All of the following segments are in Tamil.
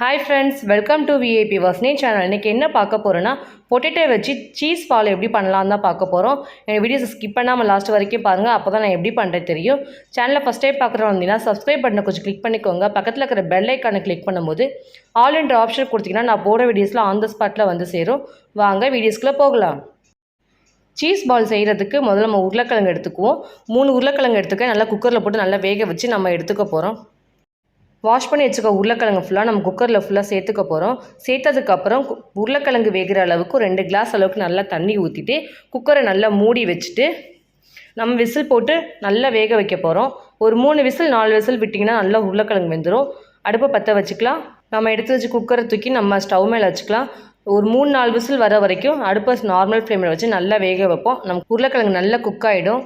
Hi friends, welcome to VIP வஸ்னி சேனல். இன்றைக்கி என்ன பார்க்க போகிறோன்னா, பொட்டேட்டோ வச்சு சீஸ் பால் எப்படி பண்ணலாம் தான் பார்க்க போகிறோம். என் வீடியோஸை ஸ்கிப் பண்ணாமல் லாஸ்ட் வரைக்கும் பாருங்கள், அப்போ தான் நான் எப்படி பண்ணுறது தெரியும். சேனலை ஃபஸ்ட் டைம் பார்க்குறோம் வந்தீங்கன்னா சப்ஸ்கிரைப் பட்டனை கொஞ்சம் கிளிக் பண்ணிக்கோங்க. பக்கத்தில் இருக்கிற பெல் ஐக்கானை கிளிக் பண்ணும்போது ஆல் என்ற ஆப்ஷன் கொடுத்தீங்கன்னா நான் போகிற வீடியோஸில் ஆன் த ஸ்பாட்டில் வந்து சேரும். வாங்க வீடியோஸ்குள்ளே போகலாம். சீஸ் பால் செய்கிறதுக்கு முதல்ல நம்ம உருளைக்கிழங்கு எடுத்துக்குவோம். 3 உருளைக்கிழங்கு எடுத்துக்க நல்லா குக்கரில் போட்டு நல்லா வேக வச்சு நம்ம எடுத்துக்க போகிறோம். வாஷ் பண்ணி வச்சுக்க உருளைக்கிழங்கு ஃபுல்லாக நம்ம குக்கரில் ஃபுல்லாக சேர்த்துக்க போகிறோம். சேர்த்ததுக்கப்புறம் உருளைக்கிழங்கு வேகிற அளவுக்கு 2 கிளாஸ் அளவுக்கு நல்லா தண்ணி ஊற்றிட்டு குக்கரை நல்லா மூடி வச்சுட்டு நம்ம விசில் போட்டு நல்லா வேக வைக்க போகிறோம். ஒரு 3 விசில் 4 விசில் விட்டிங்கன்னா நல்லா உருளைக்கிழங்கு வெந்துடும். அடுப்பை பற்ற வச்சுக்கலாம். நம்ம எடுத்து வச்சு குக்கரை தூக்கி நம்ம ஸ்டவ் மேலே வச்சுக்கலாம். ஒரு 3-4 விசில் வர வரைக்கும் அடுப்பை நார்மல் ஃப்ளேமில் வச்சு நல்லா வேக வைப்போம். நமக்கு உருளைக்கிழங்கு நல்லா குக் ஆகிடும்.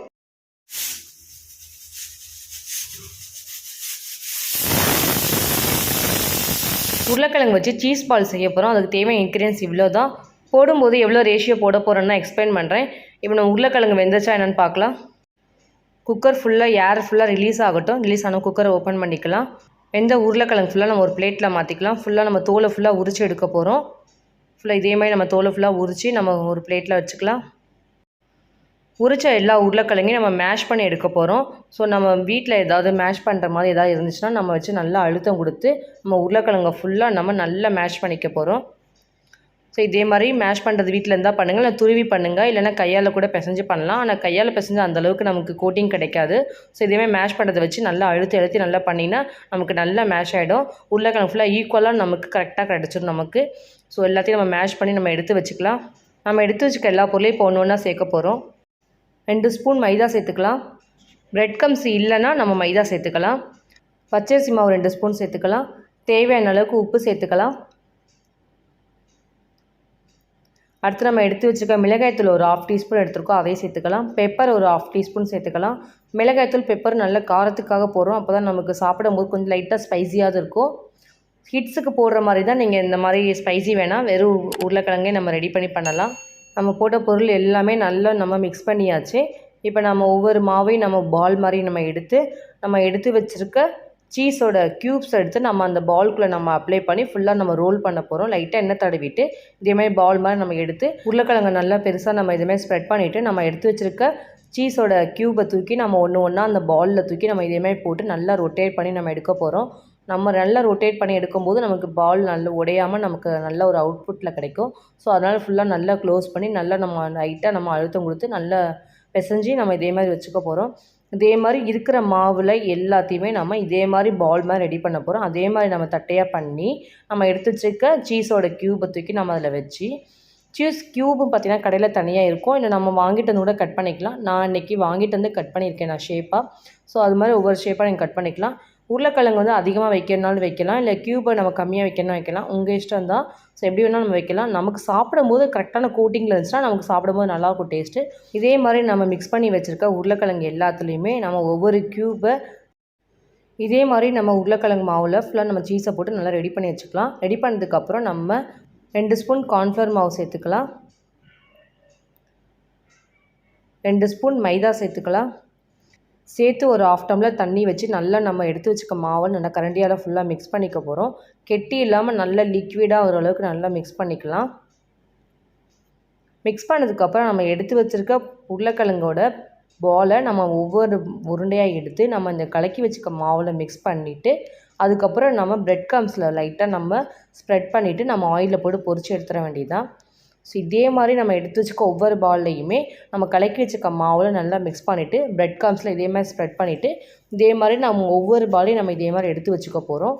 உருளைக்கிழங்கு வச்சு சீஸ் பால் செய்ய போகிறோம். அதுக்கு தேவையான இன்க்ரீடியன்ஸ் இவ்வளோ தான். போடும்போது எவ்வளோ ரேஷியோ போட போகிறோன்னா எக்ஸ்பிளைன் பண்ணுறேன். இப்போ நம்ம உருளைக்கிழங்கு வெந்துச்சா என்னென்னு பார்க்கலாம். குக்கர் ஃபுல்லாக ஏர் ஃபுல்லாக ரிலீஸ் ஆகட்டும். ரிலீஸ் ஆனால் குக்கரை ஓப்பன் பண்ணிக்கலாம். வெந்த உருளைக்கிழங்கு ஃபுல்லாக நம்ம ஒரு பிளேட்டில் மாற்றிக்கலாம். ஃபுல்லாக நம்ம தோலை ஃபுல்லாக உரித்து எடுக்க போகிறோம். ஃபுல்லாக இதே மாதிரி நம்ம தோலை ஃபுல்லாக உரித்து நம்ம ஒரு பிளேட்டில் வச்சுக்கலாம். உரித்த எல்லா உருளைக்கிழங்கையும் நம்ம மேஷ் பண்ணி எடுக்க போகிறோம். ஸோ நம்ம வீட்டில் ஏதாவது மேஷ் பண்ணுற மாதிரி ஏதாவது இருந்துச்சுன்னா நம்ம வச்சு நல்லா அழுத்தம் கொடுத்து நம்ம உருளைக்கிழங்கை ஃபுல்லாக நம்ம நல்லா மேஷ் பண்ணிக்க போகிறோம். ஸோ இதே மாதிரி மேஷ் பண்ணுறது வீட்டில் இருந்தால் பண்ணுங்கள், இல்லை துருவி பண்ணுங்கள், இல்லைனா கையால் கூட பிசைஞ்சு பண்ணலாம். ஆனால் கையால் பிசைஞ்சு அந்தளவுக்கு நமக்கு கோட்டிங் கிடைக்காது. ஸோ இதேமாதிரி மேஷ் பண்ணுறதை வச்சு நல்லா அழுத்தி நல்லா பண்ணிங்கன்னா நமக்கு நல்லா மேஷ் ஆகிடும். உருளைக்கிழங்கு ஃபுல்லாக ஈக்குவலாக நமக்கு கரெக்டாக கிடச்சிடும் நமக்கு. ஸோ எல்லாத்தையும் நம்ம மேஷ் பண்ணி நம்ம எடுத்து வச்சுக்கலாம். நம்ம எடுத்து வச்சுக்க எல்லா பொருளையும் இப்போ ஒன்று ஒன்றா சேர்க்க போகிறோம். 2 ஸ்பூன் மைதா சேர்த்துக்கலாம். பிரெட் கம்ஸ் இல்லைன்னா நம்ம மைதா சேர்த்துக்கலாம். பச்சரிசி மாவு 2 ஸ்பூன் சேர்த்துக்கலாம். தேவையான அளவுக்கு உப்பு சேர்த்துக்கலாம். அடுத்து நம்ம எடுத்து வச்சுக்க மிளகாய்த்தூள் ஒரு 1/2 டீஸ்பூன் எடுத்துருக்கோம், அதையும் சேர்த்துக்கலாம். பெப்பர் ஒரு 1/2 டீஸ்பூன் சேர்த்துக்கலாம். மிளகாய்த்தூள் பெப்பர் நல்ல காரத்துக்காக போடுறோம். அப்போ தான் நமக்கு சாப்பிடும்போது கொஞ்சம் லைட்டாக ஸ்பைஸியாக இருக்கும். கிட்ஸுக்கு போடுற மாதிரி தான் நீங்கள் இந்த மாதிரி ஸ்பைசி வேணால் வெறும் உருளைக்கிழங்கே நம்ம ரெடி பண்ணலாம். நம்ம போட்ட பொருள் எல்லாமே நல்லா நம்ம மிக்ஸ் பண்ணியாச்சு. இப்போ நம்ம ஒவ்வொரு மாவையும் நம்ம பால் மாதிரி நம்ம எடுத்து வச்சுருக்க சீஸோட க்யூப்ஸ் எடுத்து நம்ம அந்த பால்குள்ளே நம்ம அப்ளை பண்ணி ஃபுல்லாக நம்ம ரோல் பண்ண போகிறோம். லைட்டாக எண்ணெய் தடவிட்டு இதேமாதிரி பால் மாதிரி நம்ம எடுத்து உருளைக்கிழங்கு நல்லா பெருசாக நம்ம இதேமாதிரி ஸ்ப்ரெட் பண்ணிவிட்டு நம்ம எடுத்து வச்சுருக்க சீஸோட க்யூபை தூக்கி நம்ம ஒன்று ஒன்றா அந்த பாலில் தூக்கி நம்ம இதேமாதிரி போட்டு நல்லா ரொட்டேட் பண்ணி நம்ம எடுக்க போகிறோம். நம்ம நல்லா ரொட்டேட் பண்ணி எடுக்கும்போது நமக்கு பால் நல்லா உடையாமல் நமக்கு நல்ல ஒரு அவுட்புட்டில் கிடைக்கும். ஸோ அதனால் ஃபுல்லாக நல்லா க்ளோஸ் பண்ணி நல்லா நம்ம லைட்டாக நம்ம அழுத்தம் கொடுத்து நல்லா பிசைஞ்சு நம்ம இதே மாதிரி வச்சுக்க போகிறோம். இதே மாதிரி இருக்கிற மாவில் எல்லாத்தையுமே நம்ம இதே மாதிரி பால் மாதிரி ரெடி பண்ண போகிறோம். அதே மாதிரி நம்ம தட்டையாக பண்ணி நம்ம எடுத்து வச்சுருக்க சீஸோட க்யூபை தூக்கி நம்ம அதில் வச்சு சீஸ் க்யூபும் பார்த்திங்கன்னா கடையில் தனியாக இருக்கும், இல்லை நம்ம வாங்கிட்டு வந்து கூட கட் பண்ணிக்கலாம். நான் இன்றைக்கி வாங்கிட்டு வந்து கட் பண்ணியிருக்கேன் நான் ஷேப்பாக. ஸோ அது மாதிரி ஒவ்வொரு ஷேப்பாக நீங்கள் கட் பண்ணிக்கலாம். உருளைக்கிழங்கு வந்து அதிகமாக வைக்கிறனாலும் வைக்கலாம், இல்லை க்யூபை நம்ம கம்மியாக வைக்கணும் வைக்கலாம், உங்கள் இஷ்டம் தான். ஸோ எப்படி வேணாலும் நம்ம வைக்கலாம். நமக்கு சாப்பிடும்போது கரெக்டான கோட்டிங்கில் இருந்துச்சுன்னா நமக்கு சாப்பிடும்போது நல்லாயிருக்கும் டேஸ்ட்டு. இதே மாதிரி நம்ம மிக்ஸ் பண்ணி வச்சுருக்க உருளைக்கிழங்கு எல்லாத்துலேயுமே நம்ம ஒவ்வொரு க்யூபை இதே மாதிரி நம்ம உருளைக்கிழங்கு மாவில் ஃபுல்லாக நம்ம சீஸை போட்டு நல்லா ரெடி பண்ணி வச்சுக்கலாம். ரெடி பண்ணதுக்கப்புறம் நம்ம 2 ஸ்பூன் கார்ன்ஃப்ளவர் மாவு சேர்த்துக்கலாம். 2 ஸ்பூன் மைதா சேர்த்துக்கலாம். சேர்த்து ஒரு 1/2 டம்ளர் தண்ணி வச்சு நல்லா நம்ம எடுத்து வச்சுக்க மாவை நல்லா கரண்டியால் ஃபுல்லாக மிக்ஸ் பண்ணிக்க போகிறோம். கெட்டி இல்லாமல் நல்ல லிக்விடாக ஓரளவுக்கு நல்லா மிக்ஸ் பண்ணிக்கலாம். மிக்ஸ் பண்ணதுக்கப்புறம் நம்ம எடுத்து வச்சுருக்க உருளைக்கிழங்கோட பாலை நம்ம ஒவ்வொரு உருண்டையாக எடுத்து நம்ம இந்த கலக்கி வச்சுக்க மாவில் மிக்ஸ் பண்ணிவிட்டு அதுக்கப்புறம் நம்ம பிரெட் கம்ஸில் லைட்டாக நம்ம ஸ்ப்ரெட் பண்ணிவிட்டு நம்ம ஆயிலில் போட்டு பொரிச்சு எடுத்துட வேண்டியதுதான். ஸோ இதே மாதிரி நம்ம எடுத்து வச்சுக்க ஒவ்வொரு பால்லையுமே நம்ம கலக்கி வச்சுக்க மாவில் நல்லா மிக்ஸ் பண்ணிவிட்டு பிரெட் கம்ஸில் இதே மாதிரி ஸ்ப்ரெட் பண்ணிவிட்டு இதே மாதிரி நம்ம ஒவ்வொரு பாலையும் நம்ம இதே மாதிரி எடுத்து வச்சுக்க போகிறோம்.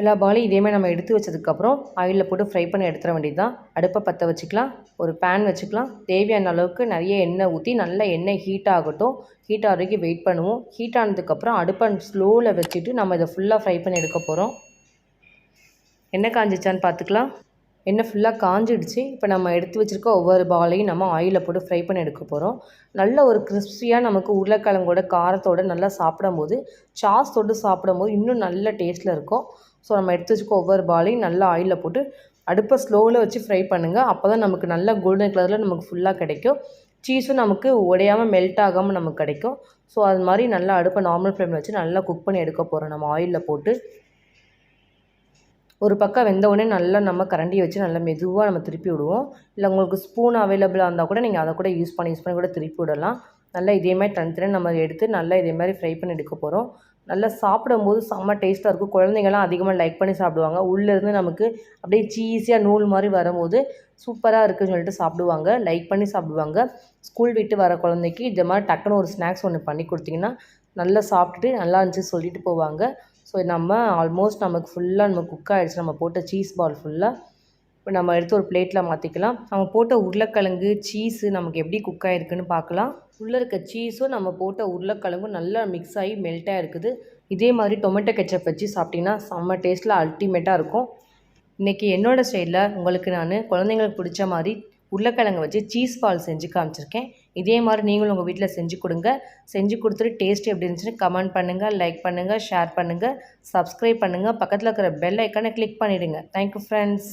எல்லா பாலையும் இதேமாதிரி நம்ம எடுத்து வச்சதுக்கப்புறம் ஆயிலில் போட்டு ஃப்ரை பண்ணி எடுத்துட வேண்டியது தான். அடுப்பை பற்ற வச்சுக்கலாம். ஒரு பேன் வச்சுக்கலாம். தேவையான அளவுக்கு நிறைய எண்ணெய் ஊற்றி நல்லா எண்ணெய் ஹீட் ஆகட்டும். ஹீட் ஆகிற வரைக்கும் வெயிட் பண்ணுவோம். ஹீட் ஆனதுக்கப்புறம் அடுப்பை ஸ்லோவில் வச்சுட்டு நம்ம இதை ஃபுல்லாக ஃப்ரை பண்ணி எடுக்க போகிறோம். எண்ணெய் காஞ்சிச்சான்னு பார்த்துக்கலாம். எண்ணெய் ஃபுல்லாக காஞ்சிடுச்சு. இப்போ நம்ம எடுத்து வச்சுருக்க ஒவ்வொரு பாலையும் நம்ம ஆயிலில் போட்டு ஃப்ரை பண்ணி எடுக்க போகிறோம். நல்ல ஒரு கிறிஸ்பியாக நமக்கு உருளைக்கிழங்கோட காரத்தோடு நல்லா சாப்பிடும்போது சாஸ் தொட்டு சாப்பிடும்போது இன்னும் நல்ல டேஸ்ட்டில் இருக்கும். ஸோ நம்ம எடுத்து வச்சுக்க ஒவ்வொரு பாலையும் நல்லா ஆயிலில் போட்டு அடுப்பை ஸ்லோவில் வச்சு ஃப்ரை பண்ணுங்கள். அப்போ தான் நமக்கு நல்லா கோல்டன் கலரில் நமக்கு ஃபுல்லாக கிடைக்கும். சீஸும் நமக்கு உடையாமல் மெல்ட் ஆகாமல் நமக்கு கிடைக்கும். ஸோ அது மாதிரி நல்லா அடுப்பை நார்மல் ஃப்ளேமில் வச்சு நல்லா குக் பண்ணி எடுக்க போகிறோம் நம்ம ஆயிலில் போட்டு. ஒரு பக்கம் வெந்த உடனே நல்லா நம்ம கரண்டியை வச்சு நல்லா மெதுவாக நம்ம திருப்பி விடுவோம். இல்லை உங்களுக்கு ஸ்பூன் அவைலபிளாக இருந்தால் கூட நீங்கள் அதை கூட யூஸ் பண்ணி கூட திருப்பி விடலாம். நல்லா இதே மாதிரி தனித்தனி நம்ம எடுத்து நல்லா இதே மாதிரி ஃப்ரை பண்ணி எடுக்க போகிறோம். நல்லா சாப்பிடும்போது செம்ம டேஸ்ட்டாக இருக்கும். குழந்தைங்கள்லாம் அதிகமாக லைக் பண்ணி சாப்பிடுவாங்க. உள்ளேருந்து நமக்கு அப்படியே சீஸியாக நூல் மாதிரி வரும்போது சூப்பராக இருக்குதுன்னு சொல்லிட்டு சாப்பிடுவாங்க, லைக் பண்ணி சாப்பிடுவாங்க. ஸ்கூல் விட்டு வர குழந்தைக்கு இந்த மாதிரி டக்குன்னு ஒரு ஸ்நாக்ஸ் ஒன்று பண்ணி கொடுத்திங்கன்னா நல்லா சாப்பிட்டுட்டு நல்லா இருந்துச்சு சொல்லிட்டு போவாங்க. ஸோ நம்ம ஆல்மோஸ்ட் நமக்கு ஃபுல்லாக நம்ம குக் ஆகிடுச்சு. நம்ம போட்ட சீஸ் பால் ஃபுல்லாக இப்போ நம்ம எடுத்து ஒரு பிளேட்டில் மாற்றிக்கலாம். நம்ம போட்ட உருளைக்கிழங்கு சீஸு நமக்கு எப்படி குக் ஆகிருக்குன்னு பார்க்கலாம். உள்ளே இருக்க சீஸும் நம்ம போட்ட உருளைக்கிழங்கும் நல்லா மிக்ஸ் ஆகி மெல்ட்டாக இருக்குது. இதே மாதிரி டொமேட்டோ கெச்சப் வச்சு சாப்பிட்டிங்கன்னா செம்ம டேஸ்ட்டில் அல்டிமேட்டாக இருக்கும். இன்றைக்கி என்னோடய ஸ்டைலில் உங்களுக்கு நான் குழந்தைங்களுக்கு பிடிச்ச மாதிரி உருளைக்கிழங்கு வச்சு சீஸ் பால் செஞ்சு காமிச்சிருக்கேன். இதே மாதிரி நீங்களும் உங்கள் வீட்டில் செஞ்சு கொடுங்க. செஞ்சு கொடுத்துட்டு டேஸ்ட் எப்படி இருந்துச்சுன்னு கமெண்ட் பண்ணுங்கள், லைக் பண்ணுங்கள், ஷேர் பண்ணுங்கள், சப்ஸ்கிரைப் பண்ணுங்கள். பக்கத்தில் இருக்கிற பெல் ஐக்கானை கிளிக் பண்ணிவிடுங்க. Thank you friends.